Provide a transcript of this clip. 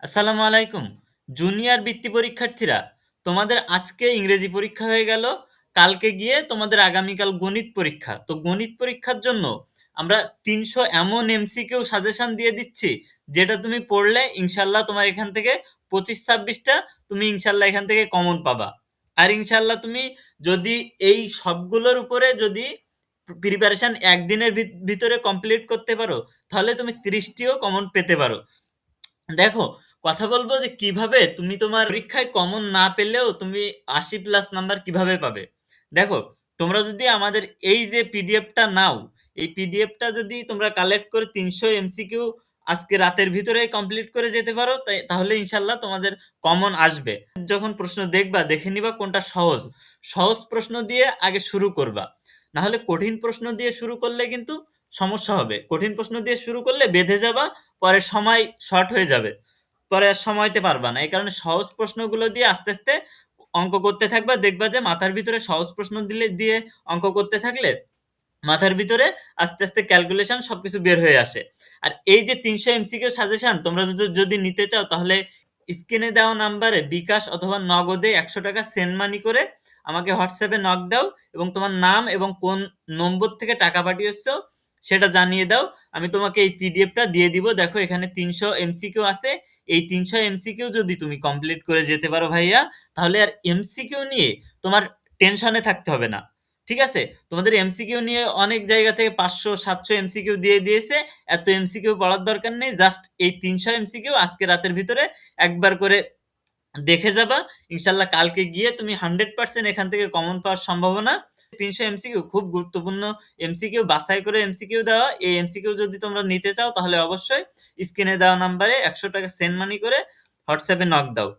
আসসালামু আলাইকুম। জুনিয়র বৃত্তি পরীক্ষার্থীরা, তোমাদের আজকে ইংরেজি পরীক্ষা হয়ে গেল। কালকে গিয়ে তোমাদের আগামীকাল গণিত পরীক্ষা। তো গণিত পরীক্ষার জন্য আমরা 300 এমন এমসিকিউ সাজেশন দিয়ে দিচ্ছি, যেটা তুমি পড়লে ইনশাল্লাহ তোমার এখান থেকে 25-26টা তুমি ইনশাল্লাহ এখান থেকে কমন পাবা। আর ইনশাল্লাহ তুমি যদি এই সবগুলোর উপরে যদি প্রিপারেশন একদিনের ভিতরে কমপ্লিট করতে পারো, তাহলে তুমি 30টিও কমন পেতে পারো। দেখো, কথা বলবো যে কিভাবে তুমি তোমার পরীক্ষায় কমন না পেলেও তুমি 80+ নাম্বার কিভাবে পাবে। দেখো, তোমরা যদি আমাদের এই যে পিডিএফটা নাও, এই পিডিএফটা যদি তোমরা কালেক্ট করে 300 এমসিকিউ আজকে রাতের ভিতরে কমপ্লিট করে যেতে পারো, তাহলে ইনশাল্লাহ তোমাদের কমন আসবে। যখন প্রশ্ন দেখবা, দেখে নিবা কোনটা সহজ। সহজ প্রশ্ন দিয়ে আগে শুরু করবা, না হলে কঠিন প্রশ্ন দিয়ে শুরু করলে কিন্তু সমস্যা হবে। কঠিন প্রশ্ন দিয়ে শুরু করলে বেঁধে যাবা, পরে সময় শর্ট হয়ে যাবে, পরে আর সময়তে পারবা না। এই কারণে সহজ প্রশ্নগুলো দিয়ে আস্তে আস্তে অঙ্ক করতে থাকবা, দেখবা যে মাথার ভিতরে সহজ প্রশ্ন দিয়ে অঙ্ক করতে থাকলে মাথার ভিতরে আস্তে আস্তে ক্যালকুলেশন সবকিছু বের হয়ে আসে। আর এই যে 300 এমসিকিউ সাজেশন তোমরা যদি নিতে চাও, তাহলে স্ক্রিনে দেওয়া নাম্বারে বিকাশ অথবা নগদে 100 টাকা সেন্ড মানি করে আমাকে হোয়াটসঅ্যাপে নক দাও, এবং তোমার নাম এবং কোন নম্বর থেকে টাকা পাঠিয়েছো সেটা জানিয়ে দাও। আমি তোমাকে এই পিডিএফটা দিয়ে দিব। দেখো, এখানে 300 এমসিকিউ আছে। এই 300 এমসিকিউ যদি তুমি কমপ্লিট করে যেতে পারো ভাইয়া, তাহলে আর এমসিকিউ নিয়ে তোমার টেনশনে থাকতে হবে না। ঠিক আছে? তোমাদের এমসিকিউ নিয়ে অনেক জায়গা থেকে 500-700 এমসিকিউ দিয়ে দিয়েছে। এত এমসিকিউ পড়ার দরকার নেই। জাস্ট এই 300 এমসিকিউ আজকে রাতের ভিতরে একবার করে দেখে যাবা। ইনশাল্লাহ কালকে গিয়ে তুমি 100% এখান থেকে কমন পাওয়ার সম্ভাবনা। 300 এমসিকিউ খুব গুরুত্বপূর্ণ এমসিকিউ, বাছাই করে এমসিকিউ দেওয়া। এই এমসিকিউ যদি তোমরা নিতে চাও, তাহলে অবশ্যই স্ক্রিনে দেওয়া নাম্বারে 100 টাকা সেন্ড মানি করে হোয়াটসঅ্যাপে নক দাও।